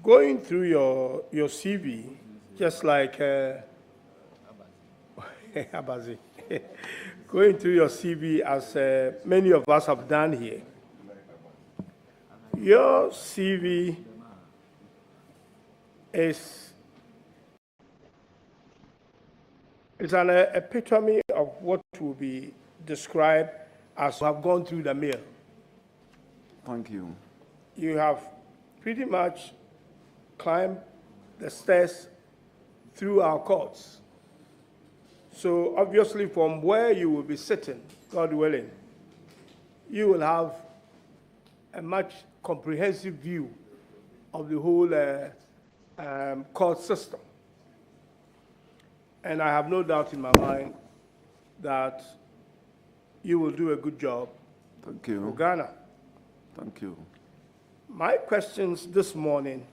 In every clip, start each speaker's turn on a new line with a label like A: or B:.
A: Going through your CV, just like Abazi, going through your CV as many of us have done here, your CV is an epitome of what will be described as you have gone through the mill.
B: Thank you.
A: You have pretty much climbed the stairs through our courts. So obviously from where you will be sitting, God willing, you will have a much comprehensive view of the whole court system. And I have no doubt in my mind that you will do a good job.
B: Thank you.
A: For Ghana.
B: Thank you.
A: My questions this morning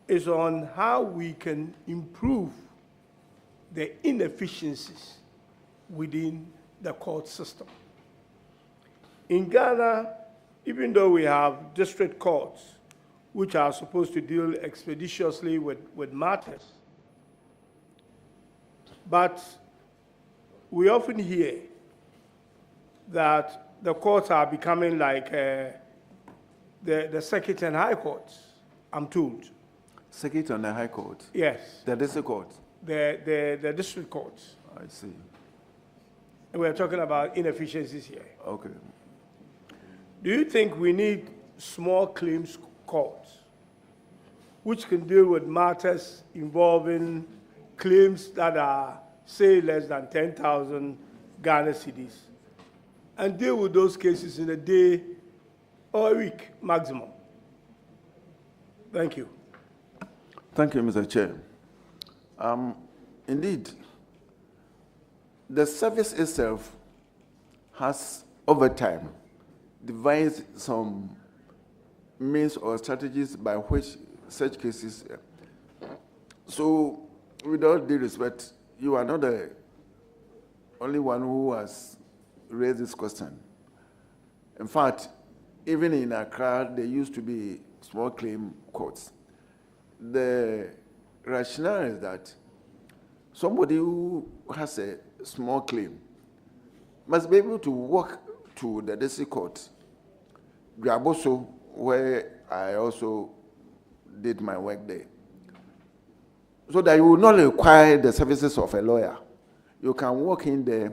A: is on how we can improve the inefficiencies within the court system. In Ghana, even though we have district courts, which are supposed to deal expeditiously with matters, but we often hear that the courts are becoming like the circuit and high courts, I'm told.
B: Circuit and the high court?
A: Yes.
B: The district court?
A: The district courts.
B: I see.
A: And we're talking about inefficiencies here.
B: Okay.
A: Do you think we need small claims courts which can deal with matters involving claims that are, say, less than 10,000 Ghana cedis, and deal with those cases in a day or a week maximum? Thank you.
B: Thank you, Mr. Chair. Indeed, the service itself has, over time, devised some means or strategies by which such cases. So, with all due respect, you are not the only one who has raised this question. In fact, even in Accra, there used to be small claim courts. The rationale is that somebody who has a small claim must be able to walk to the district court, Graboso, where I also did my work there, so that you will not require the services of a lawyer. You can walk in there,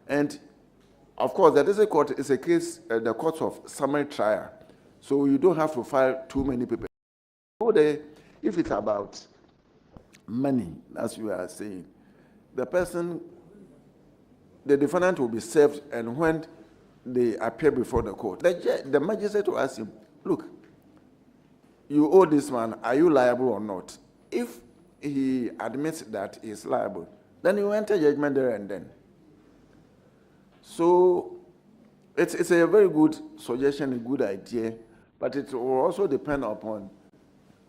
B: and of course, the district court is a case, the court of summary trial, so you don't have to file too many papers. So if it's about money, as you are saying, the defendant will be served, and when they appear before the court, the magistrate will ask him, look, you owe this man, are you liable or not? If he admits that he is liable, then you enter judgment there and then. So it's a very good suggestion, a good idea, but it will also depend upon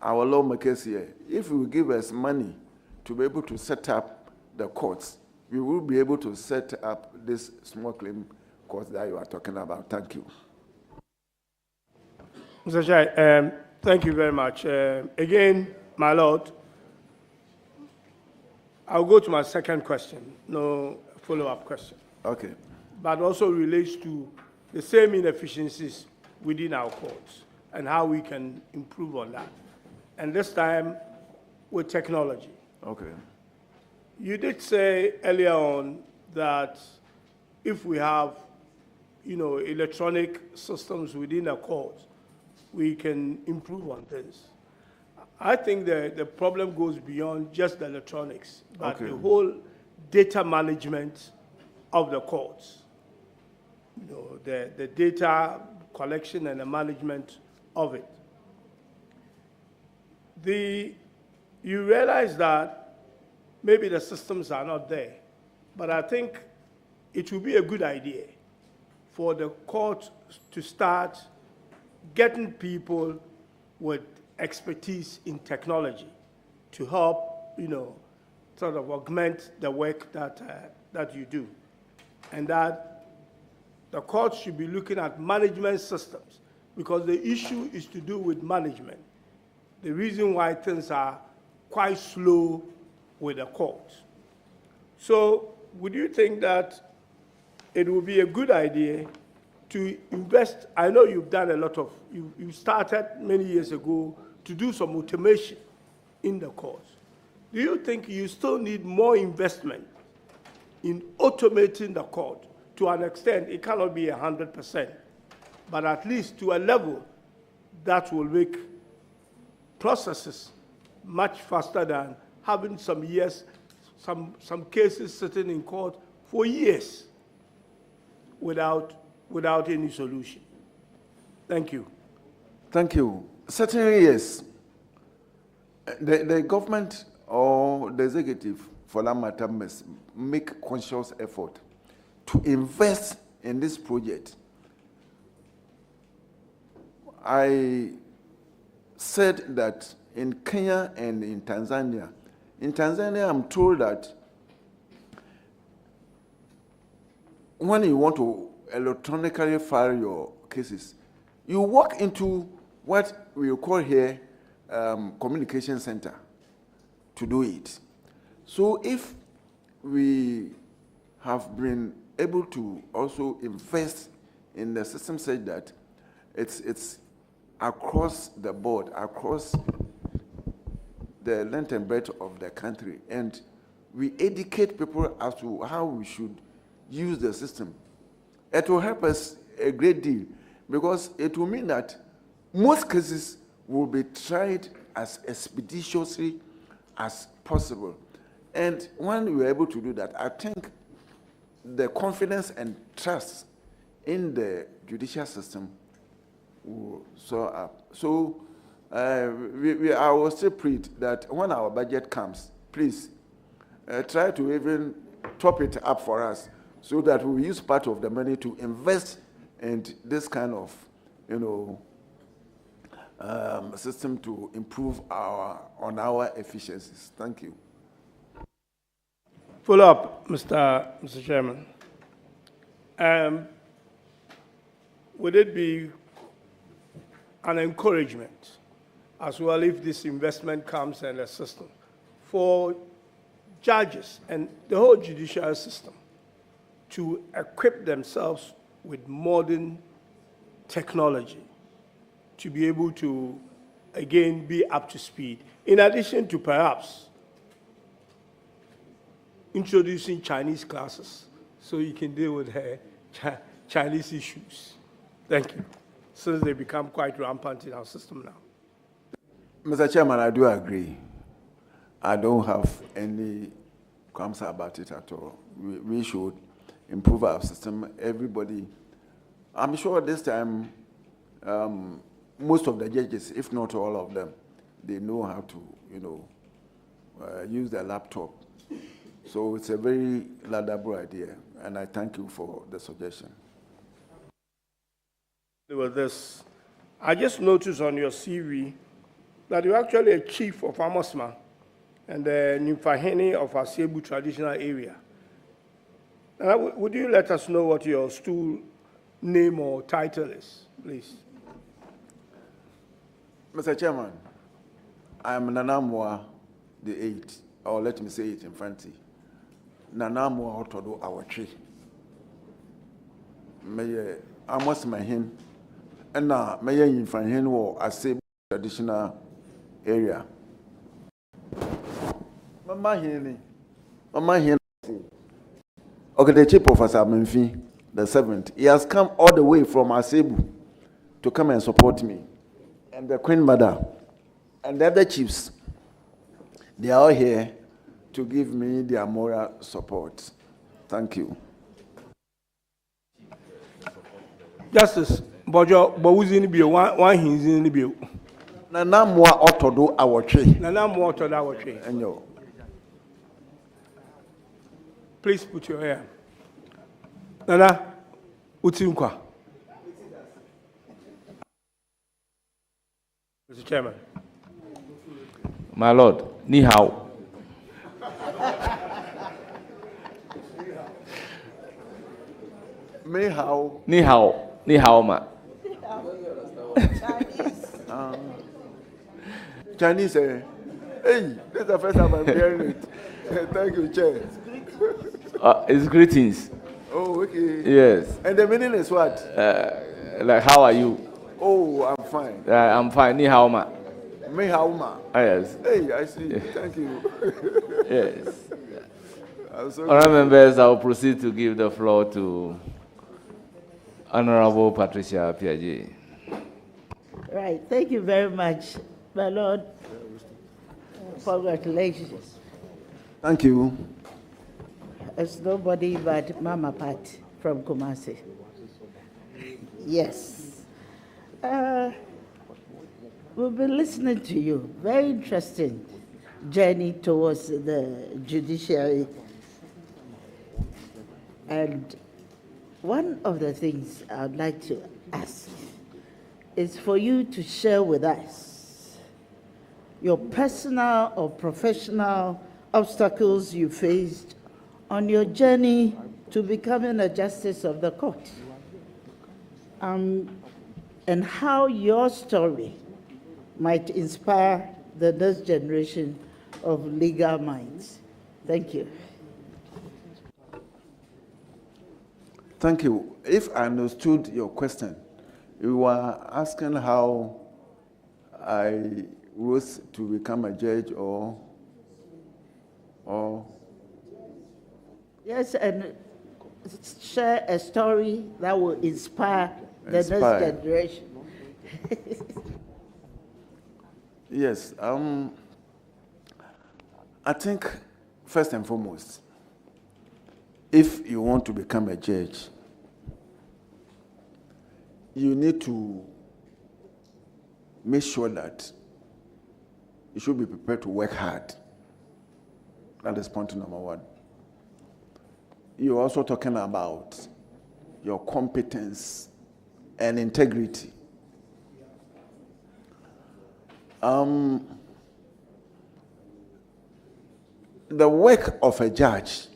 B: our lawmakers here. If you give us money to be able to set up the courts, we will be able to set up this small claim court that you are talking about. Thank you.
A: Mr. Chai, thank you very much. Again, my Lord, I'll go to my second question, no follow-up question.
B: Okay.
A: But also relates to the same inefficiencies within our courts and how we can improve on that. And this time with technology.
B: Okay.
A: You did say earlier on that if we have, electronic systems within a court, we can improve on things. I think the problem goes beyond just the electronics, but
B: okay,
A: the whole data management of the courts. The data collection and the management of it. You realize that maybe the systems are not there, but I think it would be a good idea for the court to start getting people with expertise in technology to help, sort of augment the work that you do. And that the court should be looking at management systems, because the issue is to do with management. the reason why things are quite slow with the courts. So would you think that it would be a good idea to invest? I know you've done a lot of, you started many years ago to do some automation in the courts. Do you think you still need more investment in automating the court? To an extent, it cannot be 100%, but at least to a level that will make processes much faster than having some years, some cases sitting in court for years without any solution. Thank you.
B: Thank you. Certainly, yes. The government or the executive, for that matter, must make conscious effort to invest in this project. I said that in Kenya and in Tanzania, I'm told that when you want to electronically file your cases, you walk into what we call here communication center to do it. So if we have been able to also invest in the system such that it's across the board, across the length and breadth of the country, and we educate people as to how we should use the system, it will help us a great deal, because it will mean that most cases will be tried as expeditiously as possible. And when we are able to do that, I think the confidence and trust in the judicial system will soar up. So I will still plead that when our budget comes, please try to even top it up for us, so that we use part of the money to invest in this kind of, system to improve on our efficiencies. Thank you.
A: Follow up, Mr. Chairman. Would it be an encouragement as well if this investment comes in the system for judges and the whole judicial system to equip themselves with modern technology to be able to, again, be up to speed, in addition to perhaps introducing Chinese classes so you can deal with Chinese issues? Thank you. Since they become quite rampant in our system now.
B: Mr. Chairman, I do agree. I don't have any qualms about it at all. We should improve our system. Everybody, I'm sure this time, most of the judges, if not all of them, they know how to, use their laptop. So it's a very laudable idea, and I thank you for the suggestion.
A: With this, I just noticed on your CV that you're actually a chief of Amosma and the Nyimfahene of Asebu traditional area. Would you let us know what your stool name or title is, please?
B: Mr. Chairman, I am Nanamwa the 8th, or let me say it in Fanti. Nanamwa Otodo Awatri. May Amos Mahin, and now may Nyimfahene or Asebu traditional area. Mama Hene. Okay, the chief professor Mensah, the 7th, he has come all the way from Asebu to come and support me. And the Queen Mother and the other chiefs, they are all here to give me their moral support. Thank you.
A: Justice, Bojo, Bowuzini Bio, one he's in the bill.
B: Nana more ought to do our tree.
A: Nana more to our tree.
B: And you.
A: Please put your hair. Nana, Utinkwa. Mr. Chairman.
C: My Lord, ni hao.
B: Me how?
C: Ni hao ma.
B: Chinese, hey, this is the first time I'm hearing it. Thank you, Chair.
C: It's greetings.
B: Oh, okay.
C: Yes.
B: And the meaning is what?
C: Like, how are you?
B: Oh, I'm fine.
C: I'm fine. Ni hao ma?
B: Me hauma.
C: Yes.
B: Hey, I see. Thank you.
C: Yes.
B: So
C: Honourable members, I will proceed to give the floor to Honourable Patricia Piaget.
D: Right. Thank you very much, my Lord. Congratulations.
B: Thank you.
D: It's nobody but Mama Pat from Kumasi. Yes. We've been listening to you. Very interesting journey towards the judiciary. And one of the things I'd like to ask is for you to share with us your personal or professional obstacles you faced on your journey to becoming a justice of the court, and how your story might inspire the next generation of legal minds. Thank you.
B: Thank you. If I understood your question, you were asking how I rose to become a judge or
D: Yes, and share a story that will inspire the next generation.
B: Yes. I think, first and foremost, if you want to become a judge, you need to make sure that you should be prepared to work hard. That is point number one. You're also talking about your competence and integrity. The work of a judge,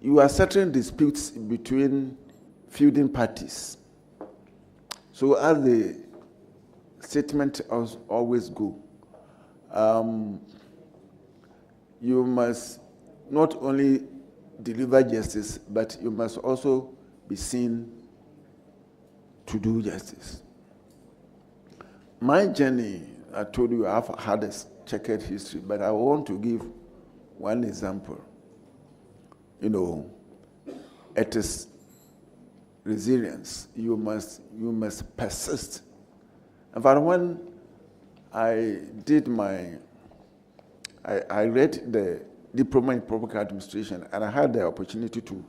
B: you are settling disputes between feuding parties. So as the statement always go, you must not only deliver justice, but you must also be seen to do justice. My journey, I told you I've had a checkered history, but I want to give one example. You know, it is resilience. You must persist. In fact, when I did I read the diploma in public administration, and I had the opportunity to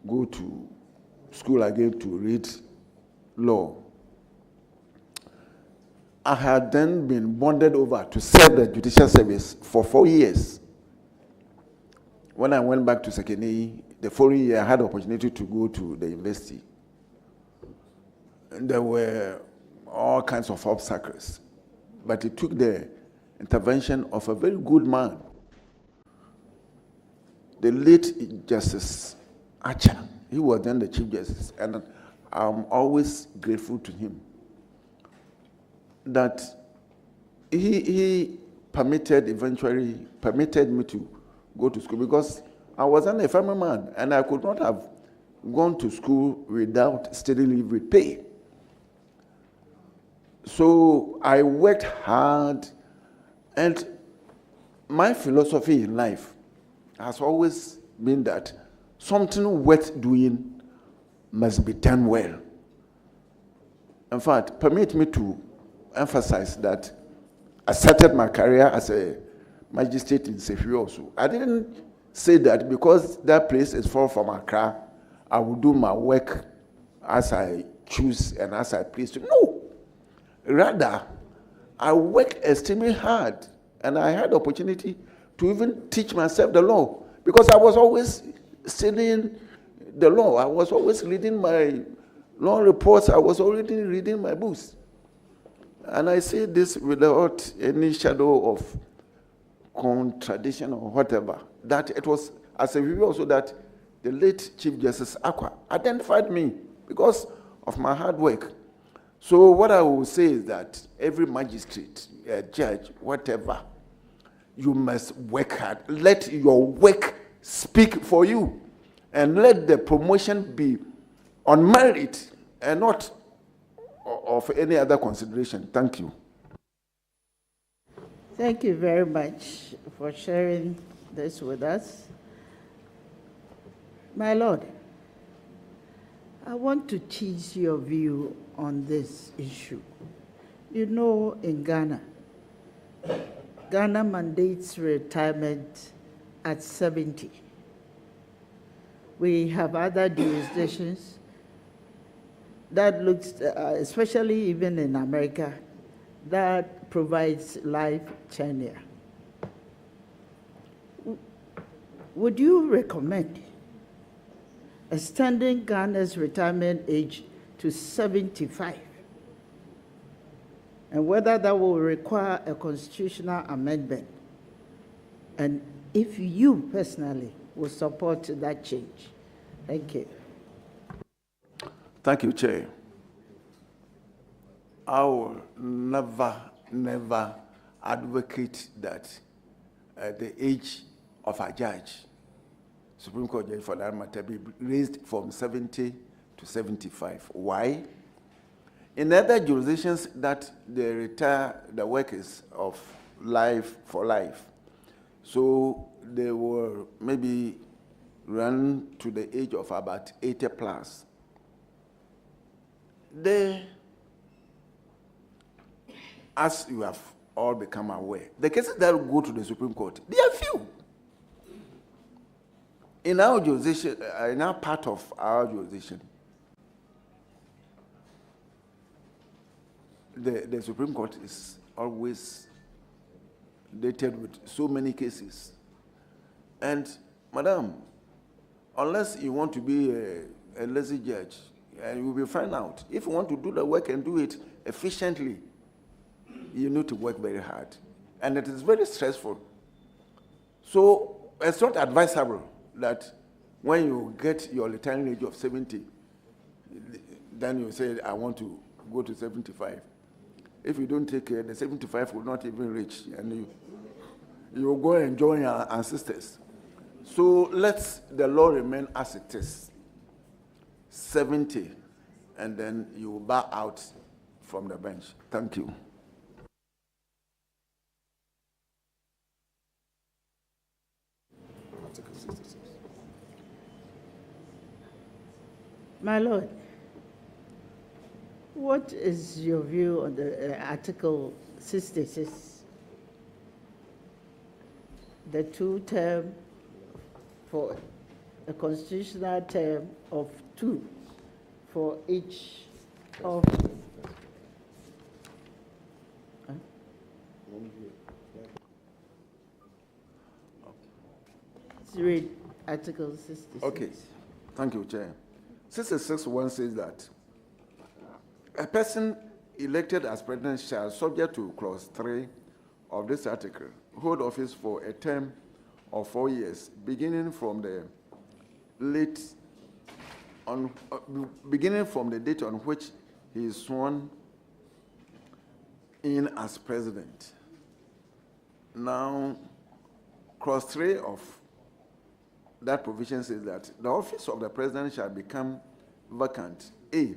B: go to school again to read law. I had then been bonded over to serve the judicial service for 4 years. When I went back to Sekene, the following year, I had the opportunity to go to the university. And there were all kinds of obstacles, but it took the intervention of a very good man, the late Justice Archer. He was then the Chief Justice, and I'm always grateful to him that he eventually permitted me to go to school, because I wasn't a family man and I could not have gone to school without steady leave with pay. So I worked hard, and my philosophy in life has always been that something worth doing must be done well. In fact, permit me to emphasize that I started my career as a magistrate in Sefi also. I didn't say that because that place is far from Accra, I will do my work as I choose and as I please. No. Rather, I worked extremely hard, and I had the opportunity to even teach myself the law, because I was always studying the law. I was always reading my law reports. I was already reading my books. And I say this without any shadow of contradiction or whatever, that it was as a review also that the late Chief Justice Akwa identified me because of my hard work. So what I will say is that every magistrate, a judge, whatever, you must work hard. Let your work speak for you. And let the promotion be on merit and not of any other consideration. Thank you.
D: Thank you very much for sharing this with us. My Lord, I want to tease your view on this issue. You know, in Ghana mandates retirement at 70. We have other jurisdictions that looks, especially even in America, that provides life tenure. Would you recommend extending Ghana's retirement age to 75? And whether that will require a constitutional amendment? And if you personally will support that change? Thank you.
B: Thank you, Chair. I will never advocate that the age of a judge, Supreme Court judge for that matter, be raised from 70 to 75. Why? In other jurisdictions that they retire the workers of life for life, so they will maybe run to the age of about 80 plus. They, as you have all become aware, the cases that go to the Supreme Court, they are few. In our jurisdiction, in our part of our jurisdiction, the Supreme Court is always dated with so many cases. And, Madam, unless you want to be a lazy judge, and you will find out, if you want to do the work and do it efficiently, you need to work very hard. And it is very stressful. So it's not advisable that when you get your retirement age of 70, then you say, I want to go to 75. If you don't take care, the 75 will not even reach, and you will go and join your ancestors. So let the law remain as it is, 70, and then you will bow out from the bench. Thank you.
D: My Lord, what is your view on the Article 66? The two-term for a constitutional term of 2 for each of. Read Article 66.
B: Okay, thank you, Chair. 66(1) says that a person elected as president shall, subject to clause 3 of this article, hold office for a term of 4 years, beginning from the date on which he is sworn in as president. Now, clause 3 of that provision says that the office of the president shall become vacant, A,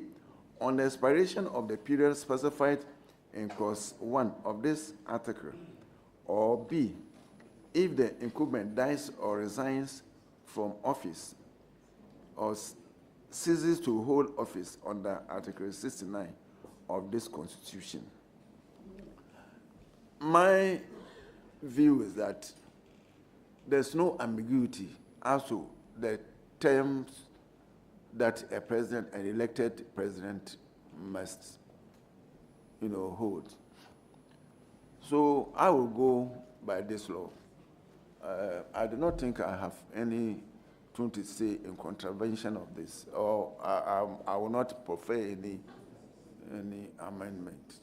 B: on the expiration of the period specified in clause 1 of this article, or B, if the incumbent dies or resigns from office or ceases to hold office under Article 69 of this Constitution. My view is that there's no ambiguity as to the terms that a president, an elected president, must, hold. So I will go by this law. I do not think I have anything to say in contravention of this, or I will not prefer any amendment.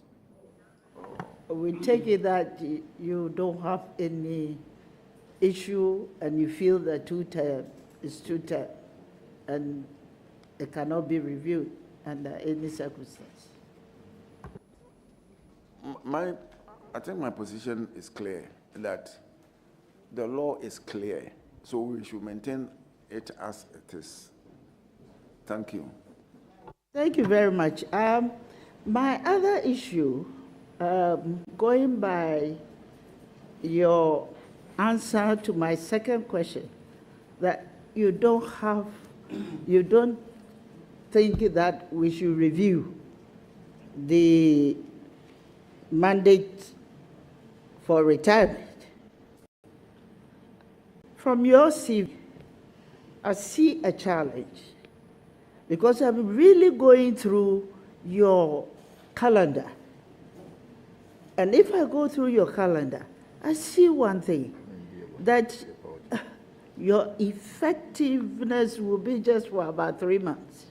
D: We take it that you don't have any issue and you feel that 2-term is 2-term and it cannot be reviewed under any circumstance.
B: I think my position is clear, that the law is clear, so we should maintain it as it is. Thank you.
D: Thank you very much. My other issue, going by your answer to my second question, that you don't think that we should review the mandate for retirement. From your CV, I see a challenge, because I'm really going through your calendar. And if I go through your calendar, I see one thing, that your effectiveness will be just for about 3 months.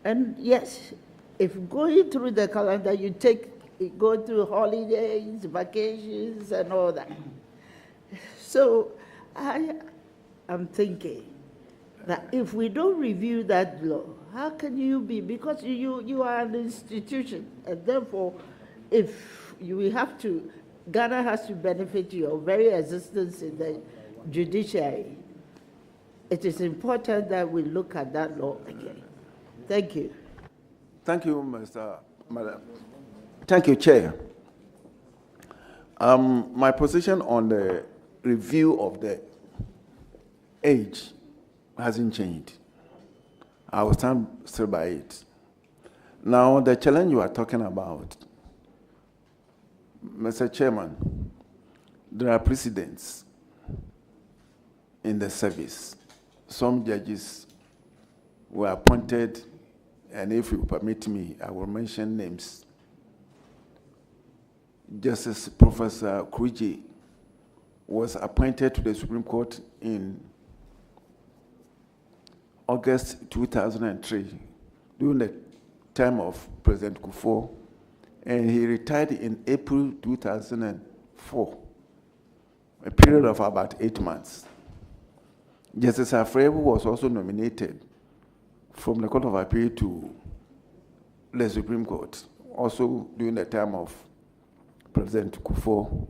D: And yes, if going through the calendar, you go through holidays, vacations, and all that. So I am thinking that if we don't review that law, how can you be, because you are an institution, and therefore, if we have to, Ghana has to benefit your very existence in the judiciary. It is important that we look at that law again. Thank you.
B: Thank you, Madam. Thank you, Chair. My position on the review of the age hasn't changed. I will stand still by it. Now, the challenge you are talking about, Mr. Chairman, there are precedents in the service. Some judges were appointed, and if you permit me, I will mention names. Justice Professor Kuji was appointed to the Supreme Court in August 2003, during the time of President Kufuor, and he retired in April 2004, a period of about 8 months. Justice Afrebu was also nominated from the Court of Appeal to the Supreme Court, also during the time of President Kufuor.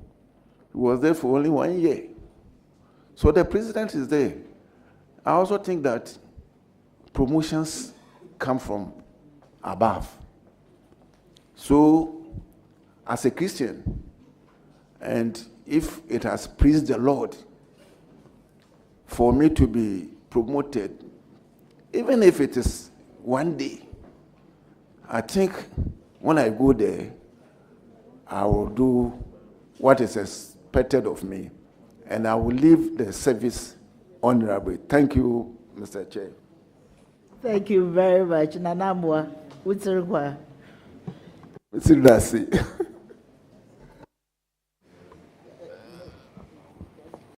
B: He was there for only 1 year. So the president is there. I also think that promotions come from above. So, as a Christian, and if it has pleased the Lord for me to be promoted, even if it is 1 day, I think when I go there, I will do what is expected of me, and I will leave the service honorably. Thank you, Mr. Chair.
D: Thank you very much. Nanamwa, Utsirwa.
B: Mr. Dasi.